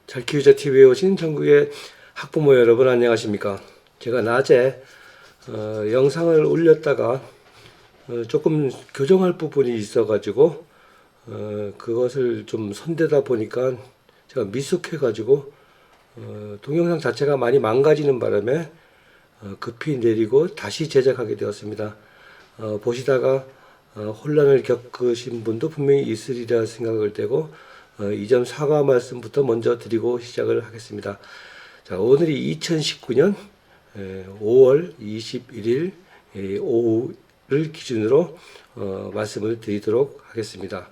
잘 키우자 TV에 오신 전국의 학부모 여러분 안녕하십니까? 제가 낮에 영상을 올렸다가 조금 교정할 부분이 있어가지고 그것을 좀 손대다 보니까 제가 미숙해가지고 동영상 자체가 많이 망가지는 바람에 급히 내리고 다시 제작하게 되었습니다. 보시다가 혼란을 겪으신 분도 분명히 있으리라 생각을 되고 이 점 사과 말씀부터 먼저 드리고 시작을 하겠습니다. 자, 오늘이 2019년 5월 21일 오후를 기준으로 말씀을 드리도록 하겠습니다.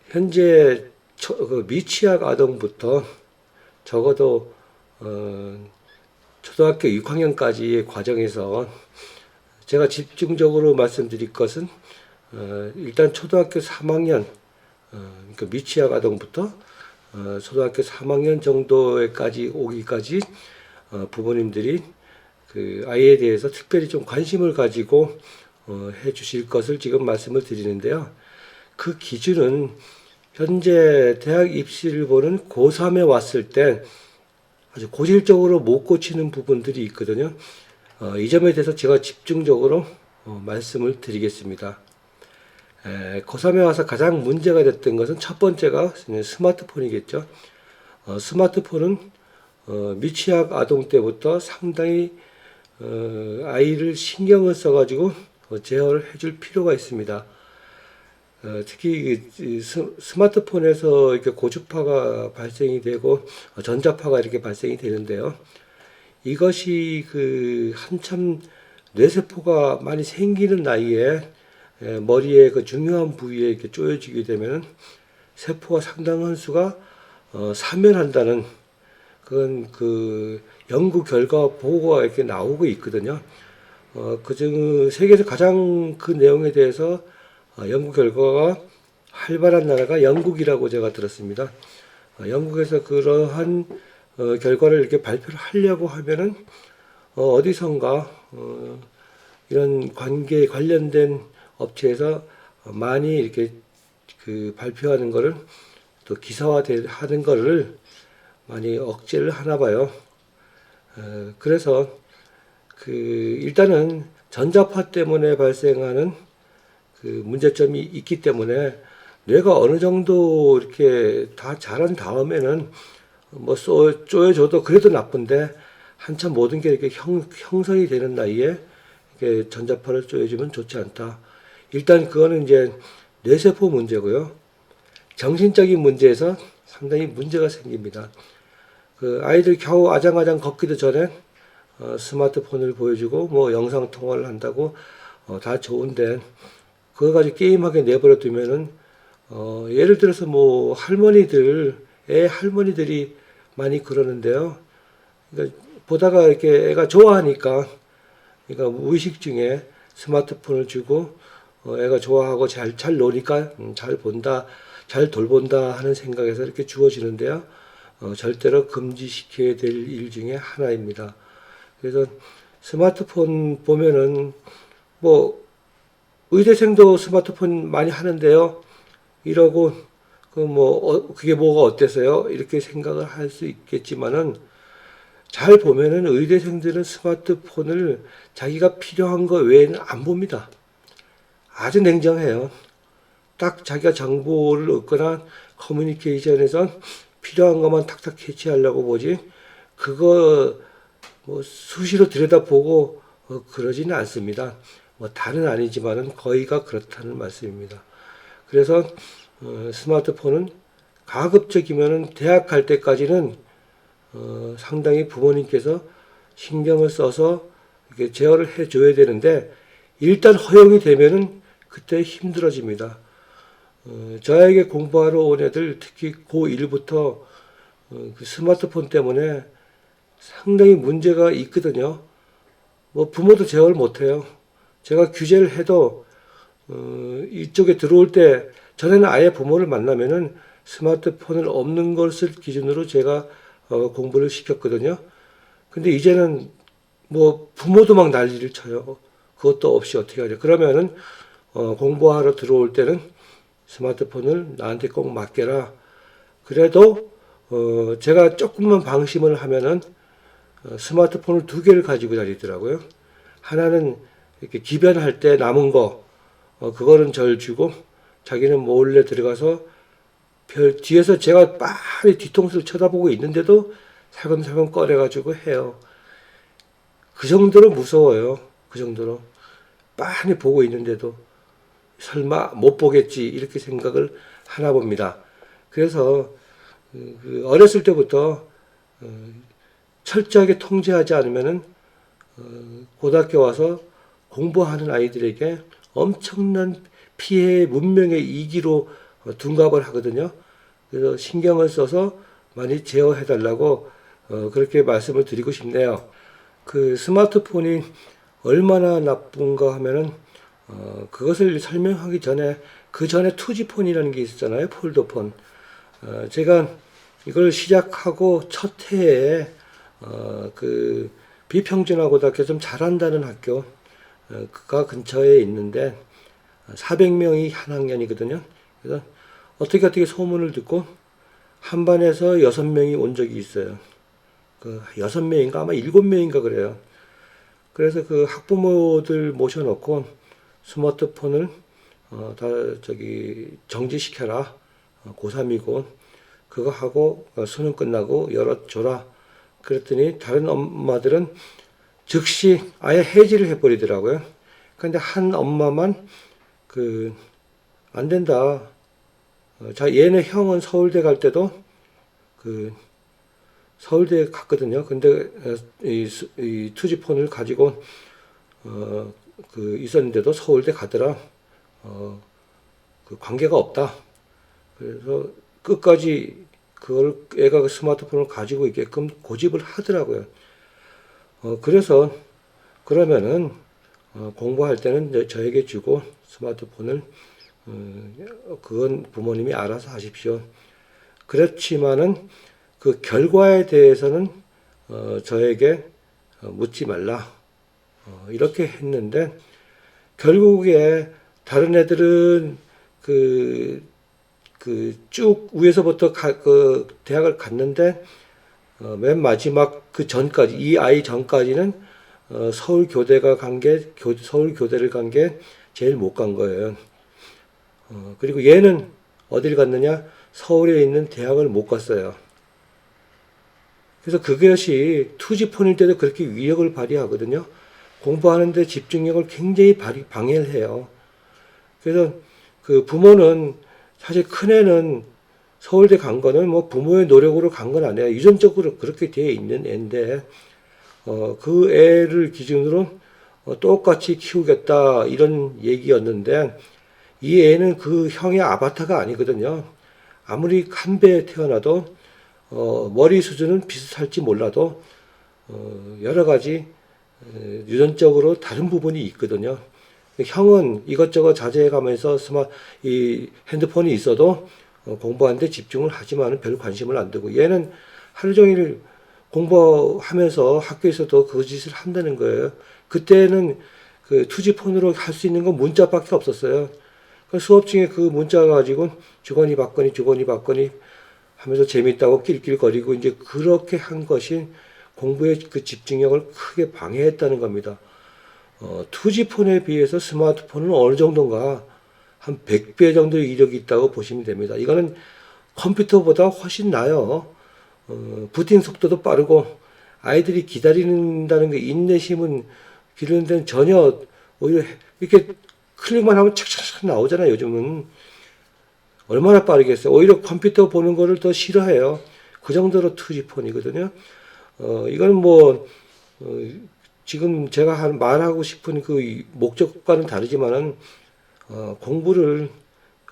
현재 미취학 아동부터 적어도 초등학교 6학년까지의 과정에서 제가 집중적으로 말씀드릴 것은 일단 초등학교 3학년 그러니까 미취학 아동부터 초등학교 3학년 정도에까지 오기까지 부모님들이 그 아이에 대해서 특별히 좀 관심을 가지고 해 주실 것을 지금 말씀을 드리는데요. 그 기준은 현재 대학 입시를 보는 고3에 왔을 때 아주 고질적으로 못 고치는 부분들이 있거든요. 이 점에 대해서 제가 집중적으로 말씀을 드리겠습니다. 고3에 와서 가장 문제가 됐던 것은 첫 번째가 스마트폰이겠죠. 스마트폰은 미취학 아동 때부터 상당히 아이를 신경을 써가지고 제어를 해줄 필요가 있습니다. 특히 스마트폰에서 이렇게 고주파가 발생이 되고 전자파가 이렇게 발생이 되는데요. 이것이 한참 뇌세포가 많이 생기는 나이에 머리의 그 중요한 부위에 이렇게 쪼여지게 되면 세포가 상당한 수가 사멸한다는 그건 연구 결과 보고가 이렇게 나오고 있거든요. 그중 세계에서 가장 그 내용에 대해서 연구 결과가 활발한 나라가 영국이라고 제가 들었습니다. 영국에서 그러한 결과를 이렇게 발표를 하려고 하면은 어디선가 이런 관련된 업체에서 많이 이렇게 발표하는 거를 또 기사화하는 거를 많이 억제를 하나 봐요. 그래서 일단은 전자파 때문에 발생하는 문제점이 있기 때문에 뇌가 어느 정도 이렇게 다 자란 다음에는 뭐 쪼여줘도 그래도 나쁜데 한참 모든 게 이렇게 형성이 되는 나이에 이렇게 전자파를 쪼여주면 좋지 않다. 일단 그거는 이제 뇌세포 문제고요. 정신적인 문제에서 상당히 문제가 생깁니다. 아이들 겨우 아장아장 걷기도 전에 스마트폰을 보여주고 뭐 영상 통화를 한다고 다 좋은데 그거 가지고 게임하게 내버려 두면은 예를 들어서 뭐 할머니들이 많이 그러는데요. 그러니까 보다가 이렇게 애가 좋아하니까 그러니까 무의식 중에 스마트폰을 주고 애가 좋아하고 잘 노니까 잘 본다, 잘 돌본다 하는 생각에서 이렇게 주어지는데요. 절대로 금지시켜야 될 일 중에 하나입니다. 그래서 스마트폰 보면은 뭐 의대생도 스마트폰 많이 하는데요. 이러고 그게 뭐가 어때서요? 이렇게 생각을 할 수 있겠지만은 잘 보면은 의대생들은 스마트폰을 자기가 필요한 거 외에는 안 봅니다. 아주 냉정해요. 딱 자기가 정보를 얻거나 커뮤니케이션에서 필요한 것만 탁탁 캐치하려고 보지 그거 뭐 수시로 들여다보고 그러지는 않습니다. 뭐 다는 아니지만은 거의가 그렇다는 말씀입니다. 그래서 스마트폰은 가급적이면은 대학 갈 때까지는 상당히 부모님께서 신경을 써서 이렇게 제어를 해줘야 되는데 일단 허용이 되면은 그때 힘들어집니다. 저에게 공부하러 온 애들 특히 고1부터 그 스마트폰 때문에 상당히 문제가 있거든요. 뭐 부모도 제어를 못해요. 제가 규제를 해도 이쪽에 들어올 때 전에는 아예 부모를 만나면은 스마트폰을 없는 것을 기준으로 제가 공부를 시켰거든요. 근데 이제는 뭐 부모도 막 난리를 쳐요. 그것도 없이 어떻게 하냐. 그러면은 공부하러 들어올 때는 스마트폰을 나한테 꼭 맡겨라. 그래도 제가 조금만 방심을 하면은 스마트폰을 두 개를 가지고 다니더라고요. 하나는 이렇게 기변할 때 남은 거 그거는 절 주고 자기는 몰래 들어가서 뒤에서 제가 빨리 뒤통수를 쳐다보고 있는데도 살금살금 꺼내가지고 해요. 그 정도로 무서워요. 그 정도로 빤히 보고 있는데도 설마 못 보겠지 이렇게 생각을 하나 봅니다. 그래서 어렸을 때부터 철저하게 통제하지 않으면은 고등학교 와서 공부하는 아이들에게 엄청난 피해 문명의 이기로 둔갑을 하거든요. 그래서 신경을 써서 많이 제어해 달라고 그렇게 말씀을 드리고 싶네요. 그 스마트폰이 얼마나 나쁜가 하면은 그것을 설명하기 전에 그 전에 투지폰이라는 게 있었잖아요. 폴더폰. 제가 이걸 시작하고 첫 해에 그 비평준화고등학교 좀 잘한다는 학교가 근처에 있는데 400명이 한 학년이거든요. 그래서 어떻게 소문을 듣고 한 반에서 6명이 온 적이 있어요. 그 6명인가 아마 7명인가 그래요. 그래서 그 학부모들 모셔놓고 스마트폰을 다 정지시켜라. 고3이고 그거 하고 수능 끝나고 열어줘라. 그랬더니 다른 엄마들은 즉시 아예 해지를 해버리더라고요. 근데 한 엄마만 안 된다. 자, 얘네 형은 서울대 갈 때도 서울대에 갔거든요. 근데 이 투지폰을 가지고 있었는데도 서울대 가더라. 관계가 없다. 그래서 끝까지 그걸 애가 그 스마트폰을 가지고 있게끔 고집을 하더라고요. 그래서 그러면은 공부할 때는 저에게 주고 스마트폰을 그건 부모님이 알아서 하십시오. 그렇지만은 그 결과에 대해서는 저에게 묻지 말라. 이렇게 했는데 결국에 다른 애들은 쭉 위에서부터 대학을 갔는데 맨 마지막 그 전까지 이 아이 전까지는 서울 교대를 간 게 제일 못 간 거예요. 그리고 얘는 어딜 갔느냐? 서울에 있는 대학을 못 갔어요. 그래서 그것이 투지폰일 때도 그렇게 위력을 발휘하거든요. 공부하는데 집중력을 굉장히 방해를 해요. 그래서 그 부모는 사실 큰애는 서울대 간 거는 뭐 부모의 노력으로 간 건 아니에요. 유전적으로 그렇게 되어 있는 애인데, 그 애를 기준으로 똑같이 키우겠다 이런 얘기였는데, 이 애는 그 형의 아바타가 아니거든요. 아무리 한 배에 태어나도 머리 수준은 비슷할지 몰라도 여러 가지 유전적으로 다른 부분이 있거든요. 형은 이것저것 자제해가면서 이 핸드폰이 있어도 공부하는데 집중을 하지만 별 관심을 안 두고 얘는 하루 종일 공부하면서 학교에서도 그 짓을 한다는 거예요. 그때는 그 투지폰으로 할 수 있는 건 문자밖에 없었어요. 수업 중에 그 문자 가지고 주거니 받거니 하면서 재밌다고 낄낄거리고 이제 그렇게 한 것이 공부의 그 집중력을 크게 방해했다는 겁니다. 투지폰에 비해서 스마트폰은 어느 정도인가 한 100배 정도의 이력이 있다고 보시면 됩니다. 이거는 컴퓨터보다 훨씬 나아요. 부팅 속도도 빠르고 아이들이 기다린다는 게 인내심은 기르는 데는 전혀 오히려 이렇게 클릭만 하면 착착착 나오잖아요. 요즘은 얼마나 빠르겠어요. 오히려 컴퓨터 보는 거를 더 싫어해요. 그 정도로 투지폰이거든요. 이건 지금 제가 말하고 싶은 그 목적과는 다르지만은 공부를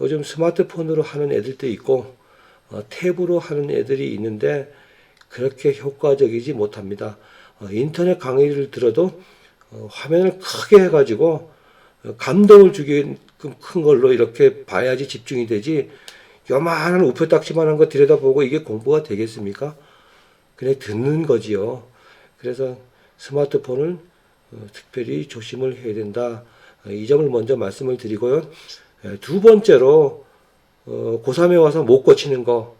요즘 스마트폰으로 하는 애들도 있고 탭으로 하는 애들이 있는데 그렇게 효과적이지 못합니다. 인터넷 강의를 들어도 화면을 크게 해가지고 감동을 주기 큰 걸로 이렇게 봐야지 집중이 되지 요만한 우표딱지만한 거 들여다보고 이게 공부가 되겠습니까? 그냥 듣는 거지요. 그래서 스마트폰을 특별히 조심을 해야 된다. 이 점을 먼저 말씀을 드리고요. 두 번째로 고3에 와서 못 고치는 거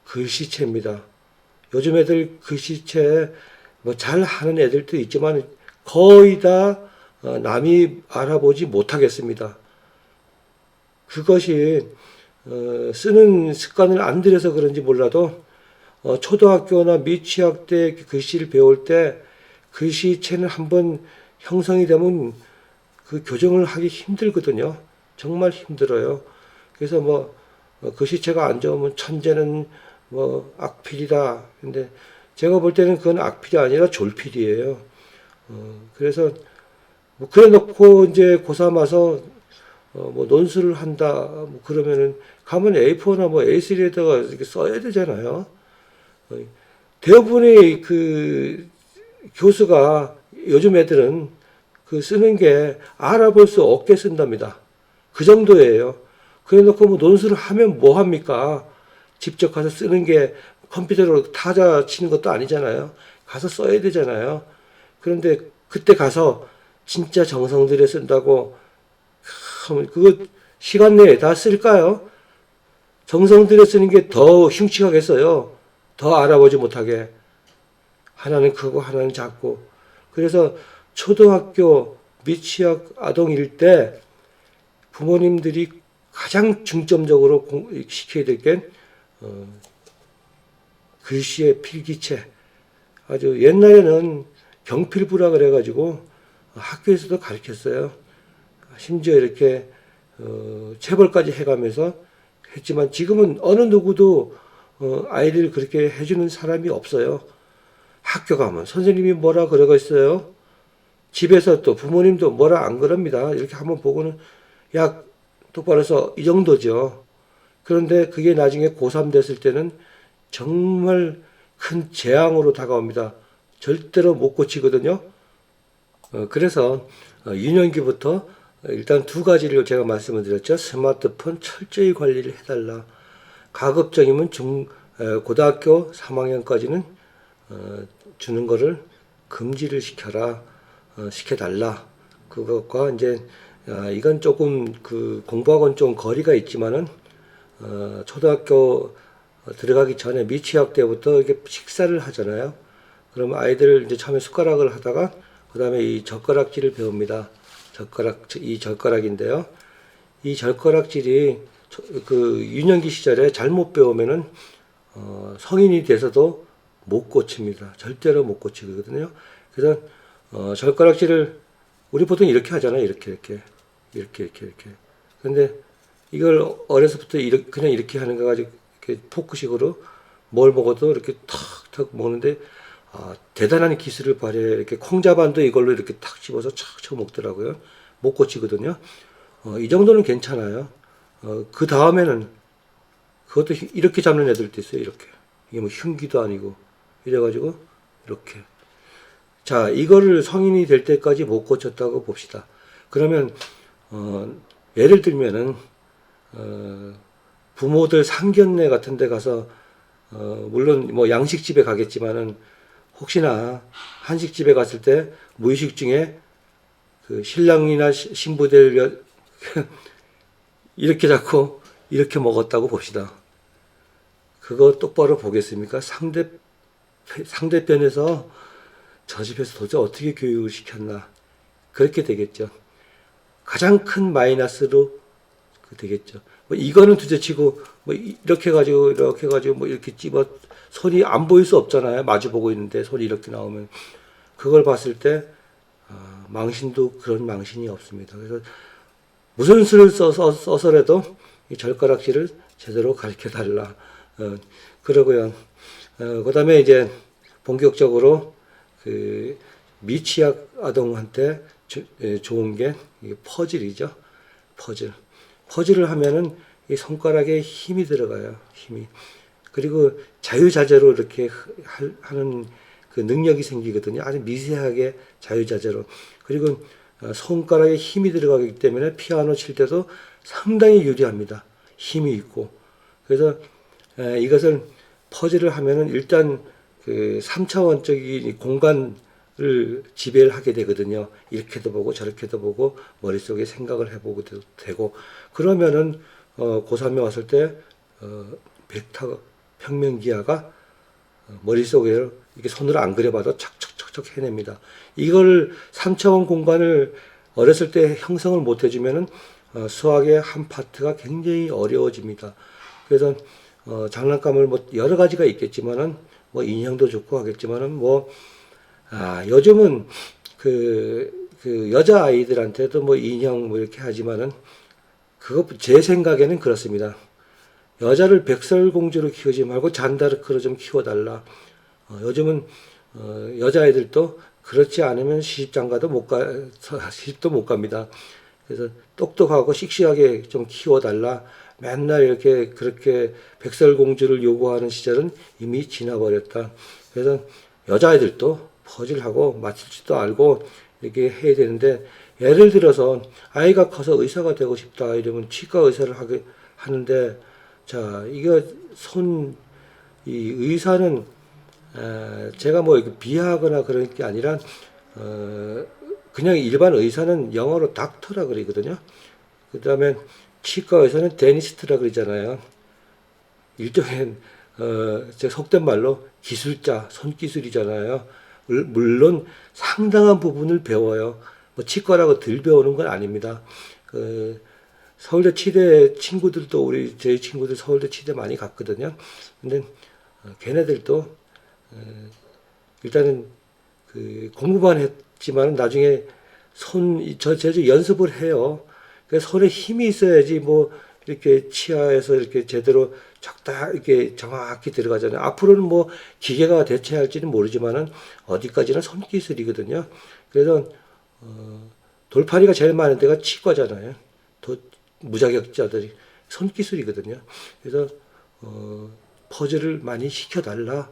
글씨체입니다. 요즘 애들 글씨체 뭐 잘하는 애들도 있지만 거의 다 남이 알아보지 못하겠습니다. 그것이 쓰는 습관을 안 들여서 그런지 몰라도 초등학교나 미취학 때 글씨를 배울 때 글씨체는 한번 형성이 되면 그 교정을 하기 힘들거든요. 정말 힘들어요. 그래서 뭐 글씨체가 안 좋으면 천재는 뭐 악필이다. 근데 제가 볼 때는 그건 악필이 아니라 졸필이에요. 그래서 뭐 그래 놓고 이제 고3 와서 뭐 논술을 한다. 뭐 그러면은 가면 A4나 뭐 A3에다가 이렇게 써야 되잖아요. 대부분의 그 교수가 요즘 애들은 그 쓰는 게 알아볼 수 없게 쓴답니다. 그 정도예요. 그래 놓고 뭐 논술을 하면 뭐 합니까? 직접 가서 쓰는 게 컴퓨터로 타자 치는 것도 아니잖아요. 가서 써야 되잖아요. 그런데 그때 가서 진짜 정성 들여 쓴다고 하면 그거 시간 내에 다 쓸까요? 정성 들여 쓰는 게 더 흉측하겠어요. 더 알아보지 못하게. 하나는 크고 하나는 작고. 그래서 초등학교 미취학 아동일 때 부모님들이 가장 중점적으로 시켜야 될 게 글씨의 필기체. 아주 옛날에는 경필부라 그래가지고 학교에서도 가르쳤어요. 심지어 이렇게 체벌까지 해가면서 했지만 지금은 어느 누구도 아이들 그렇게 해주는 사람이 없어요. 학교 가면 선생님이 뭐라 그러고 있어요. 집에서 또 부모님도 뭐라 안 그럽니다. 이렇게 한번 보고는 야 똑바로 서 이 정도죠. 그런데 그게 나중에 고3 됐을 때는 정말 큰 재앙으로 다가옵니다. 절대로 못 고치거든요. 그래서 유년기부터 일단 두 가지를 제가 말씀을 드렸죠. 스마트폰 철저히 관리를 해달라. 가급적이면 고등학교 3학년까지는 주는 거를 금지를 시켜달라. 그것과 이제 이건 조금 그 공부하고는 좀 거리가 있지만은 초등학교 들어가기 전에 미취학 때부터 이렇게 식사를 하잖아요. 그러면 아이들 이제 처음에 숟가락을 하다가 그다음에 이 젓가락질을 배웁니다. 이 젓가락인데요. 이 젓가락질이 그 유년기 시절에 잘못 배우면은 성인이 돼서도 못 고칩니다. 절대로 못 고치거든요. 그래서 젓가락질을 우리 보통 이렇게 하잖아요. 이렇게. 근데 이걸 어려서부터 그냥 이렇게 하는 거 가지고 이렇게 포크식으로 뭘 먹어도 이렇게 탁탁 먹는데 대단한 기술을 발휘해 이렇게 콩자반도 이걸로 이렇게 탁 집어서 척척 먹더라고요. 못 고치거든요. 이 정도는 괜찮아요. 그 다음에는 그것도 이렇게 잡는 애들도 있어요. 이렇게. 이게 뭐 흉기도 아니고 이래가지고 이렇게. 자, 이거를 성인이 될 때까지 못 고쳤다고 봅시다. 그러면 예를 들면은 부모들 상견례 같은 데 가서 물론 뭐 양식집에 가겠지만은 혹시나 한식집에 갔을 때 무의식 중에 그 신랑이나 신부들 이렇게 잡고 이렇게 먹었다고 봅시다. 그거 똑바로 보겠습니까? 상대편에서 저 집에서 도대체 어떻게 교육을 시켰나. 그렇게 되겠죠. 가장 큰 마이너스로 되겠죠. 뭐 이거는 둘째치고 뭐 이렇게 해가지고 뭐 이렇게 집어 손이 안 보일 수 없잖아요. 마주보고 있는데 손이 이렇게 나오면 그걸 봤을 때 망신도 그런 망신이 없습니다. 그래서 무슨 수를 써서라도 이 젓가락질을 제대로 가르쳐 달라. 그러고요. 그다음에 이제 본격적으로 그 미취학 아동한테 좋은 게 퍼즐이죠. 퍼즐을 하면은 이 손가락에 힘이 들어가요. 힘이. 그리고 자유자재로 이렇게 하는 그 능력이 생기거든요. 아주 미세하게 자유자재로. 그리고 손가락에 힘이 들어가기 때문에 피아노 칠 때도 상당히 유리합니다. 힘이 있고. 그래서 이것을 퍼즐을 하면은 일단 그 3차원적인 공간을 지배를 하게 되거든요. 이렇게도 보고 저렇게도 보고 머릿속에 생각을 해보고 되고 그러면은 고3에 왔을 때 혁명기하가 머릿속에 이렇게 손으로 안 그려봐도 척척척척 해냅니다. 이걸 3차원 공간을 어렸을 때 형성을 못 해주면은 수학의 한 파트가 굉장히 어려워집니다. 그래서 장난감을 뭐 여러 가지가 있겠지만은 뭐 인형도 좋고 하겠지만은 뭐 요즘은 그 여자 아이들한테도 뭐 인형 뭐 이렇게 하지만은 그거 제 생각에는 그렇습니다. 여자를 백설공주로 키우지 말고 잔다르크로 좀 키워달라. 요즘은 여자아이들도 그렇지 않으면 시집장가도 시집도 못 갑니다. 그래서 똑똑하고 씩씩하게 좀 키워달라. 맨날 이렇게 그렇게 백설공주를 요구하는 시절은 이미 지나버렸다. 그래서 여자아이들도 퍼즐하고 맞출 줄도 알고 이렇게 해야 되는데, 예를 들어서 아이가 커서 의사가 되고 싶다 이러면 치과 의사를 하는데, 자, 이거 이 의사는 제가 뭐 비하하거나 그런 게 아니라 그냥 일반 의사는 영어로 닥터라 그러거든요. 그 다음에 치과 의사는 데니스트라 그러잖아요. 일종의 제 속된 말로 기술자, 손기술이잖아요. 물론 상당한 부분을 배워요. 뭐 치과라고 덜 배우는 건 아닙니다. 서울대 치대 친구들도 저희 친구들 서울대 치대 많이 갔거든요. 근데 걔네들도 일단은 공부만 했지만 나중에 제주 연습을 해요. 그래서 손에 힘이 있어야지 뭐 이렇게 치아에서 이렇게 제대로 이렇게 정확히 들어가잖아요. 앞으로는 뭐 기계가 대체할지는 모르지만은 어디까지나 손기술이거든요. 그래서 돌팔이가 제일 많은 데가 치과잖아요. 무자격자들이 손기술이거든요. 그래서 퍼즐을 많이 시켜달라.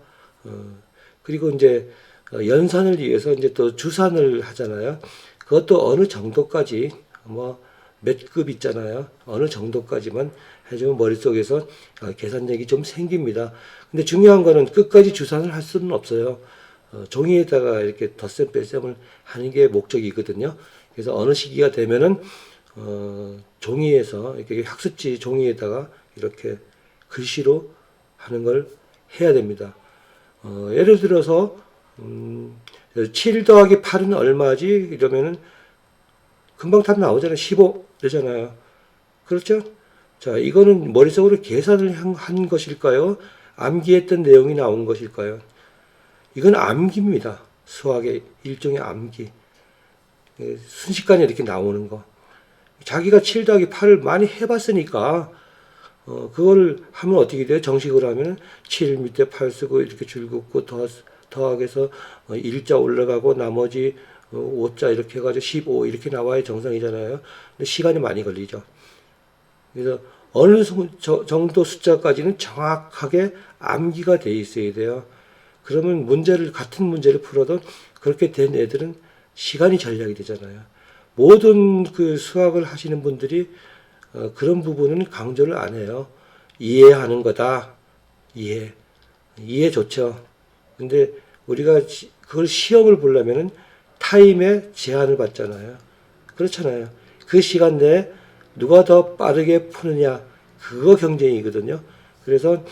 그리고 이제 연산을 위해서 이제 또 주산을 하잖아요. 그것도 어느 정도까지 뭐 몇 급 있잖아요. 어느 정도까지만 해주면 머릿속에서 계산력이 좀 생깁니다. 근데 중요한 거는 끝까지 주산을 할 수는 없어요. 종이에다가 이렇게 덧셈 뺄셈을 하는 게 목적이거든요. 그래서 어느 시기가 되면은 종이에서 이렇게 학습지 종이에다가 이렇게 글씨로 하는 걸 해야 됩니다. 예를 들어서 7 더하기 8은 얼마지? 이러면은 금방 답 나오잖아요. 15 되잖아요. 그렇죠? 자, 이거는 머릿속으로 계산을 한 것일까요? 암기했던 내용이 나온 것일까요? 이건 암기입니다. 수학의 일종의 암기. 순식간에 이렇게 나오는 거. 자기가 7 더하기 8을 많이 해봤으니까 그걸 하면 어떻게 돼요? 정식으로 하면 7 밑에 8 쓰고 이렇게 줄 긋고 더하기해서 1자 올라가고 나머지 5자 이렇게 해가지고 15 이렇게 나와야 정상이잖아요. 근데 시간이 많이 걸리죠. 그래서 어느 정도 숫자까지는 정확하게 암기가 돼 있어야 돼요. 그러면 같은 문제를 풀어도 그렇게 된 애들은 시간이 전략이 되잖아요. 모든 수학을 하시는 분들이 그런 부분은 강조를 안 해요. 이해하는 거다. 이해 좋죠. 근데 우리가 그걸 시험을 보려면은 타임에 제한을 받잖아요. 그렇잖아요. 그 시간 내에 누가 더 빠르게 푸느냐, 그거 경쟁이거든요. 그래서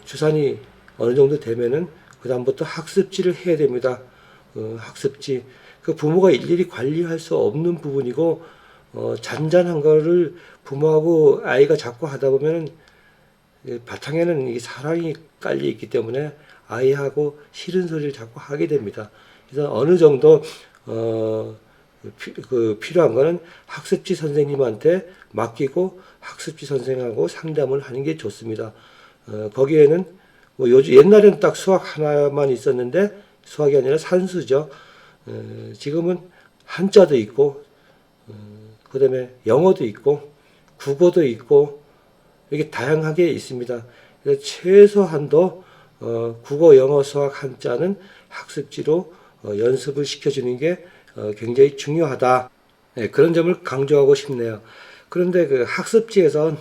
주산이 어느 정도 되면은 그 다음부터 학습지를 해야 됩니다. 학습지. 그 부모가 일일이 관리할 수 없는 부분이고 잔잔한 거를 부모하고 아이가 자꾸 하다 보면은 바탕에는 이 사랑이 깔려 있기 때문에 아이하고 싫은 소리를 자꾸 하게 됩니다. 그래서 어느 정도 필요한 거는 학습지 선생님한테 맡기고 학습지 선생하고 상담을 하는 게 좋습니다. 거기에는 뭐 옛날에는 딱 수학 하나만 있었는데 수학이 아니라 산수죠. 지금은 한자도 있고 그다음에 영어도 있고 국어도 있고 이렇게 다양하게 있습니다. 그래서 최소한도 국어, 영어, 수학, 한자는 학습지로 연습을 시켜주는 게 굉장히 중요하다. 네, 그런 점을 강조하고 싶네요. 그런데 그 학습지에선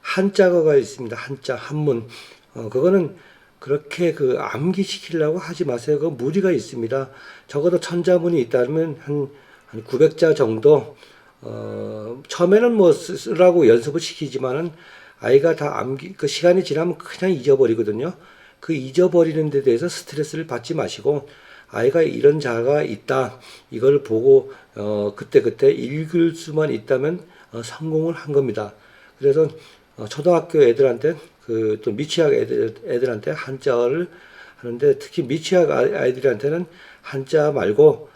한자어가 있습니다. 한자, 한문. 그거는 그렇게 암기시키려고 하지 마세요. 그 무리가 있습니다. 적어도 천자문이 있다면 한 900자 정도, 처음에는 뭐 쓰라고 연습을 시키지만은 아이가 다 그 시간이 지나면 그냥 잊어버리거든요. 그 잊어버리는 데 대해서 스트레스를 받지 마시고, 아이가 이런 자가 있다, 이걸 보고 그때그때 읽을 수만 있다면 성공을 한 겁니다. 그래서 초등학교 애들한테 또 미취학 애들한테 한자어를 하는데, 특히 미취학 아이들한테는 한자 말고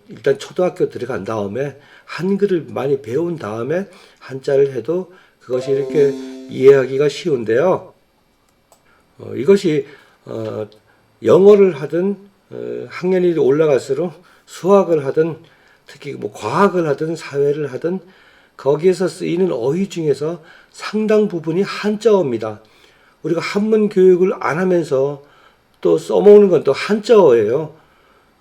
일단 초등학교 들어간 다음에 한글을 많이 배운 다음에 한자를 해도 그것이 이렇게 이해하기가 쉬운데요. 이것이 영어를 하든 학년이 올라갈수록 수학을 하든 특히 뭐 과학을 하든 사회를 하든 거기에서 쓰이는 어휘 중에서 상당 부분이 한자어입니다. 우리가 한문 교육을 안 하면서 또 써먹는 건 또 한자어예요.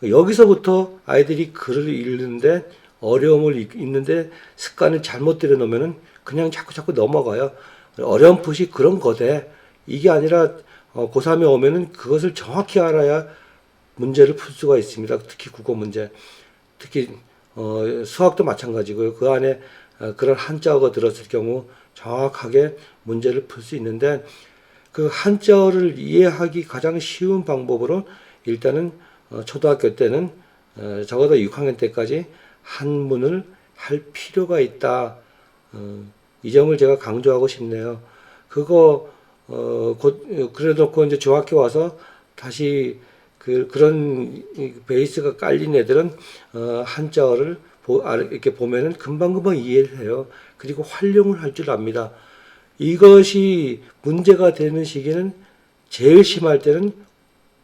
여기서부터 아이들이 글을 읽는데 어려움을 읽는데 습관을 잘못 들여놓으면 그냥 자꾸 넘어가요. 어렴풋이 그런 거대. 이게 아니라 고3에 오면은 그것을 정확히 알아야 문제를 풀 수가 있습니다. 특히 국어 문제. 특히 수학도 마찬가지고요. 그 안에 그런 한자어가 들었을 경우 정확하게 문제를 풀 수 있는데, 그 한자어를 이해하기 가장 쉬운 방법으로 일단은 초등학교 때는 적어도 6학년 때까지 한문을 할 필요가 있다. 이 점을 제가 강조하고 싶네요. 그거 그래 놓고 이제 중학교 와서 다시 그런 베이스가 깔린 애들은 한자어를 이렇게 보면은 금방금방 이해를 해요. 그리고 활용을 할 줄 압니다. 이것이 문제가 되는 시기는 제일 심할 때는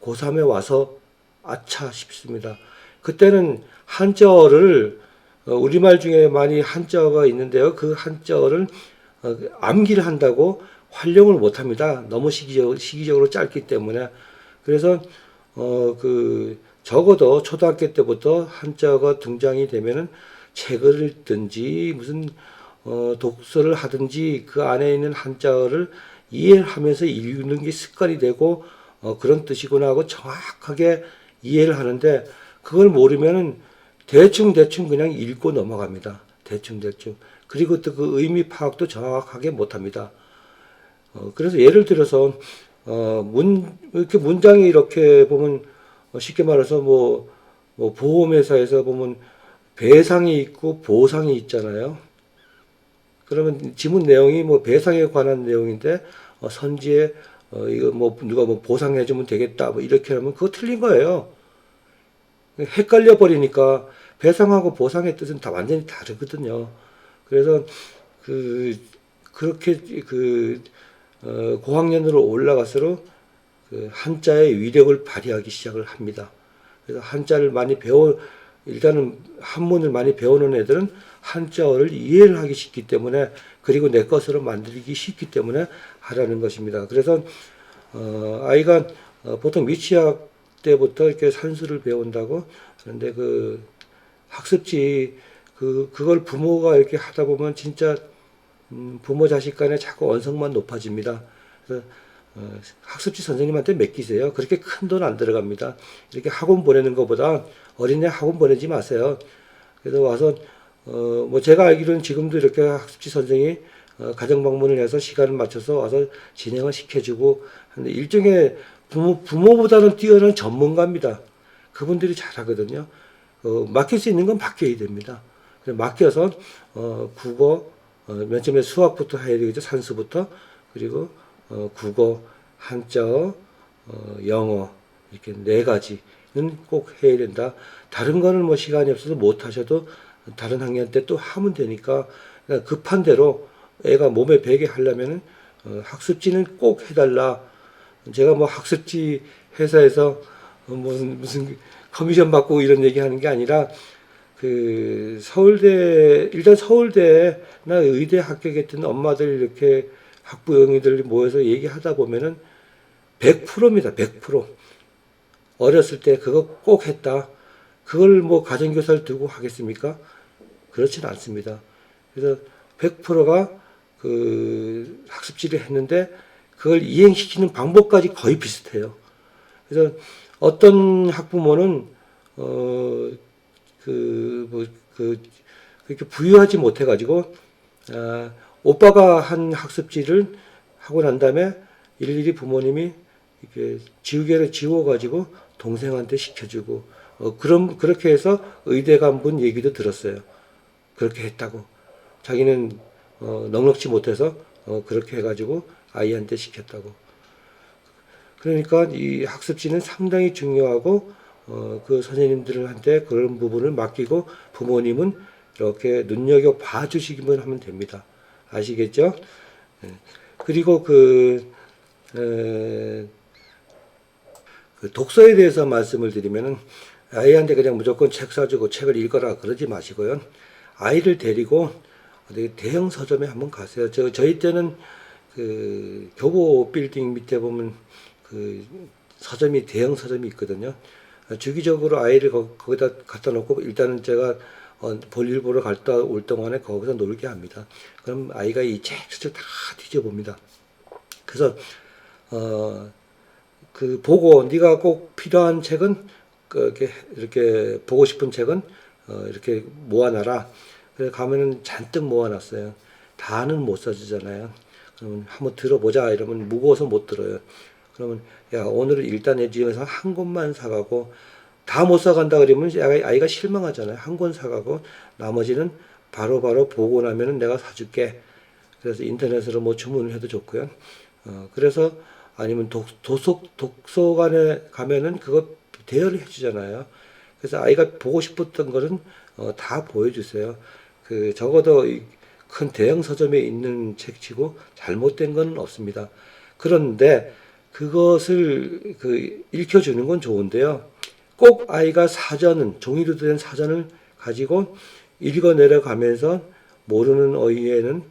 고3에 와서 아차 싶습니다. 그때는 한자어를 우리말 중에 많이 한자어가 있는데요. 그 한자어를 암기를 한다고 활용을 못합니다. 너무 시기적으로 짧기 때문에. 그래서 적어도 초등학교 때부터 한자어가 등장이 되면은 책을 읽든지 무슨 독서를 하든지 그 안에 있는 한자어를 이해를 하면서 읽는 게 습관이 되고 그런 뜻이구나 하고 정확하게 이해를 하는데, 그걸 모르면은 대충 그냥 읽고 넘어갑니다. 대충. 그리고 또 그 의미 파악도 정확하게 못합니다. 그래서 예를 들어서 이렇게 문장이 이렇게 보면 쉽게 말해서 뭐 보험회사에서 보면 배상이 있고 보상이 있잖아요. 그러면 지문 내용이 뭐 배상에 관한 내용인데 선지에 이거 뭐 누가 뭐 보상해주면 되겠다 뭐 이렇게 하면 그거 틀린 거예요. 헷갈려 버리니까 배상하고 보상의 뜻은 다 완전히 다르거든요. 그래서 그렇게 고학년으로 올라갈수록 한자의 위력을 발휘하기 시작을 합니다. 그래서 한자를 많이 일단은 한문을 많이 배우는 애들은 한자어를 이해를 하기 쉽기 때문에, 그리고 내 것으로 만들기 쉽기 때문에 하라는 것입니다. 그래서 아이가 보통 미취학 때부터 이렇게 산수를 배운다고 하는데, 그 학습지 그걸 부모가 이렇게 하다 보면 진짜 부모 자식 간에 자꾸 언성만 높아집니다. 그래서 학습지 선생님한테 맡기세요. 그렇게 큰 돈 안 들어갑니다. 이렇게 학원 보내는 것보다 어린애 학원 보내지 마세요. 그래서 와서 뭐 제가 알기로는 지금도 이렇게 학습지 선생이 가정 방문을 해서 시간을 맞춰서 와서 진행을 시켜주고 하는데, 일종의 부모보다는 뛰어난 전문가입니다. 그분들이 잘하거든요. 맡길 수 있는 건 맡겨야 됩니다. 맡겨서 국어 맨 처음에 수학부터 해야 되겠죠. 산수부터. 그리고 국어, 한자어, 영어 이렇게 4가지는 꼭 해야 된다. 다른 거는 뭐 시간이 없어서 못 하셔도 다른 학년 때 또 하면 되니까, 그러니까 급한 대로 애가 몸에 배게 하려면은 학습지는 꼭 해달라. 제가 뭐 학습지 회사에서 무슨 커미션 받고 이런 얘기 하는 게 아니라, 일단 서울대나 의대 합격했던 엄마들 이렇게 학부형이들 모여서 얘기하다 보면은 100%입니다. 100%. 어렸을 때 그거 꼭 했다. 그걸 뭐 가정교사를 두고 하겠습니까? 그렇지는 않습니다. 그래서 100%가 학습지를 했는데 그걸 이행시키는 방법까지 거의 비슷해요. 그래서 어떤 학부모는 그렇게 부유하지 못해가지고 오빠가 한 학습지를 하고 난 다음에 일일이 부모님이 이렇게 지우개를 지워가지고 동생한테 시켜주고, 그렇게 해서 의대 간 분 얘기도 들었어요. 그렇게 했다고. 자기는 넉넉지 못해서 그렇게 해가지고 아이한테 시켰다고. 그러니까 이 학습지는 상당히 중요하고, 그 선생님들한테 그런 부분을 맡기고 부모님은 이렇게 눈여겨 봐주시기만 하면 됩니다. 아시겠죠? 예. 그리고 그 독서에 대해서 말씀을 드리면은, 아이한테 그냥 무조건 책 사주고 책을 읽어라 그러지 마시고요. 아이를 데리고 어디 대형 서점에 한번 가세요. 저희 때는 그 교보 빌딩 밑에 보면 그 서점이, 대형 서점이 있거든요. 주기적으로 아이를 거기다 갖다 놓고 일단은 제가 볼일 보러 갔다 올 동안에 거기서 놀게 합니다. 그럼 아이가 이 책을 다 뒤져봅니다. 그래서 그 보고 네가 꼭 필요한 책은 이렇게 보고 싶은 책은 이렇게 모아놔라. 그래 가면은 잔뜩 모아놨어요. 다는 못 사주잖아요. 그러면 한번 들어보자 이러면 무거워서 못 들어요. 그러면 야 오늘은 일단 내 중에서 한 권만 사가고, 다 못 사간다 그러면 아이가 실망하잖아요. 한 권 사가고 나머지는 바로바로 보고 나면은 내가 사줄게. 그래서 인터넷으로 뭐 주문을 해도 좋고요. 그래서 아니면 독서관에 가면은 그거 대여를 해주잖아요. 그래서 아이가 보고 싶었던 거는 다 보여주세요. 그 적어도 큰 대형 서점에 있는 책치고 잘못된 건 없습니다. 그런데 그것을 읽혀주는 건 좋은데요. 꼭 아이가 사전은, 종이로 된 사전을 가지고 읽어 내려가면서 모르는 어휘에는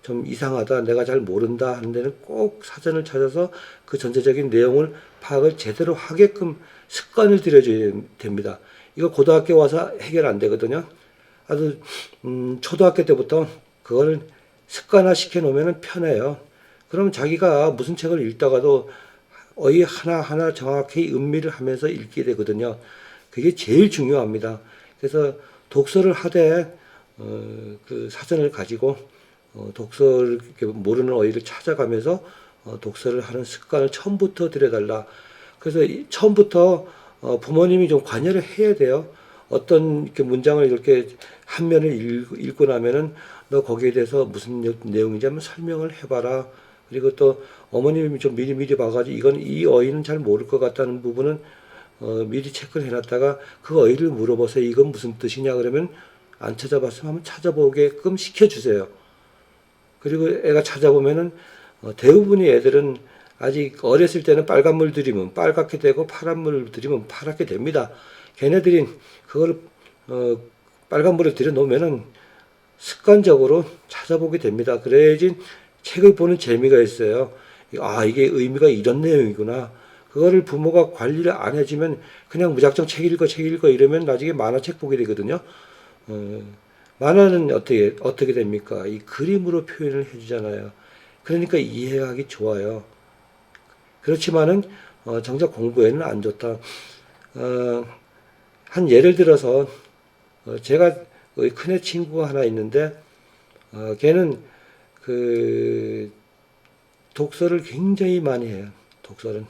좀 이상하다, 내가 잘 모른다 하는 데는 꼭 사전을 찾아서 그 전체적인 내용을 파악을 제대로 하게끔 습관을 들여줘야 됩니다. 이거 고등학교 와서 해결 안 되거든요. 아주 초등학교 때부터 그걸 습관화 시켜 놓으면 편해요. 그럼 자기가 무슨 책을 읽다가도 어휘 하나하나 정확히 음미를 하면서 읽게 되거든요. 그게 제일 중요합니다. 그래서 독서를 하되 그 사전을 가지고 독서를 모르는 어휘를 찾아가면서 독서를 하는 습관을 처음부터 들여달라. 그래서 처음부터 부모님이 좀 관여를 해야 돼요. 어떤 이렇게 문장을 이렇게 한 면을 읽고 나면은 너 거기에 대해서 무슨 내용인지 한번 설명을 해봐라. 그리고 또 어머님이 좀 미리 봐가지고 이건 이 어휘는 잘 모를 것 같다는 부분은 미리 체크를 해놨다가 그 어휘를 물어보세요. 이건 무슨 뜻이냐 그러면 안 찾아봤으면 한번 찾아보게끔 시켜주세요. 그리고 애가 찾아보면은 대부분의 애들은 아직 어렸을 때는 빨간 물 들이면 빨갛게 되고 파란 물 들이면 파랗게 됩니다. 걔네들이 그걸 빨간 물을 들여 놓으면은 습관적으로 찾아보게 됩니다. 그래야지 책을 보는 재미가 있어요. 아, 이게 의미가 이런 내용이구나. 그거를 부모가 관리를 안 해주면 그냥 무작정 책 읽어 이러면 나중에 만화책 보게 되거든요. 만화는 어떻게 됩니까? 이 그림으로 표현을 해주잖아요. 그러니까 이해하기 좋아요. 그렇지만은 정작 공부에는 안 좋다. 한 예를 들어서 제가 큰애 친구가 하나 있는데 걔는 그 독서를 굉장히 많이 해요. 독서는.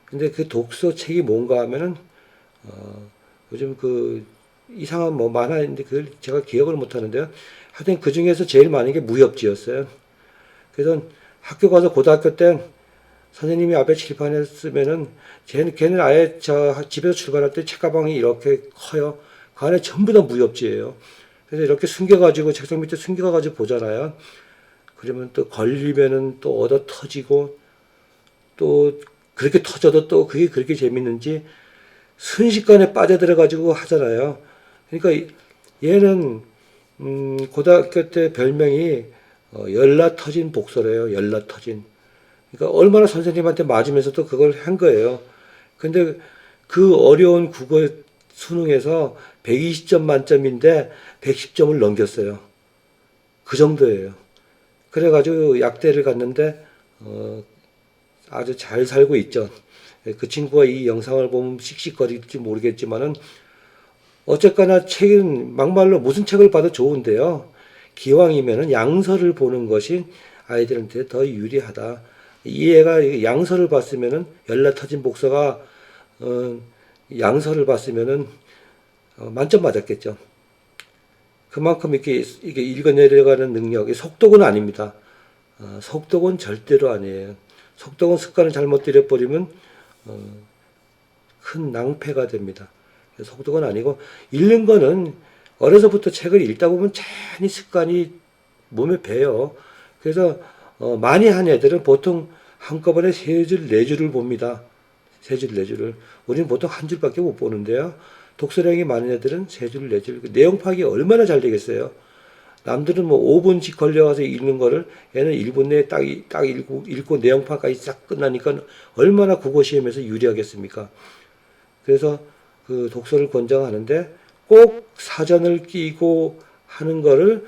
근데 그 독서 책이 뭔가 하면은 요즘 그 이상한 뭐 만화인데 그걸 제가 기억을 못 하는데요. 하여튼 그 중에서 제일 많은 게 무협지였어요. 그래서 학교 가서 고등학교 때 선생님이 앞에 칠판에 쓰면은 걔는 아예 저 집에서 출발할 때 책가방이 이렇게 커요. 그 안에 전부 다 무협지예요. 그래서 이렇게 숨겨가지고 책상 밑에 숨겨가지고 보잖아요. 그러면 또 걸리면은 또 얻어 터지고 또 그렇게 터져도 또 그게 그렇게 재밌는지 순식간에 빠져들어가지고 하잖아요. 그러니까 얘는 고등학교 때 별명이 열나 터진 복서래요. 열나 터진. 그러니까 얼마나 선생님한테 맞으면서도 그걸 한 거예요. 근데 그 어려운 국어 수능에서 120점 만점인데 110점을 넘겼어요. 그 정도예요. 그래가지고 약대를 갔는데 아주 잘 살고 있죠. 그 친구가 이 영상을 보면 씩씩거릴지 모르겠지만은 어쨌거나 책은 막말로 무슨 책을 봐도 좋은데요. 기왕이면은 양서를 보는 것이 아이들한테 더 유리하다. 이 애가 양서를 봤으면은 열나 터진 복서가 양서를 봤으면은 만점 맞았겠죠. 그만큼 이게 읽어 내려가는 능력이 속독은 아닙니다. 속독은 절대로 아니에요. 속독은 습관을 잘못 들여버리면 큰 낭패가 됩니다. 속독은 아니고 읽는 거는 어려서부터 책을 읽다 보면 괜히 습관이 몸에 배요. 그래서 많이 한 애들은 보통 한꺼번에 세 줄, 네 줄을 봅니다. 세 줄, 네 줄을. 우리는 보통 한 줄밖에 못 보는데요. 독서량이 많은 애들은 세 줄, 네 줄. 내용 파악이 얼마나 잘 되겠어요. 남들은 뭐 5분씩 걸려가서 읽는 거를 얘는 1분 내에 딱 읽고 내용 파악까지 싹 끝나니까 얼마나 국어 시험에서 유리하겠습니까? 그래서 그 독서를 권장하는데 꼭 사전을 끼고 하는 거를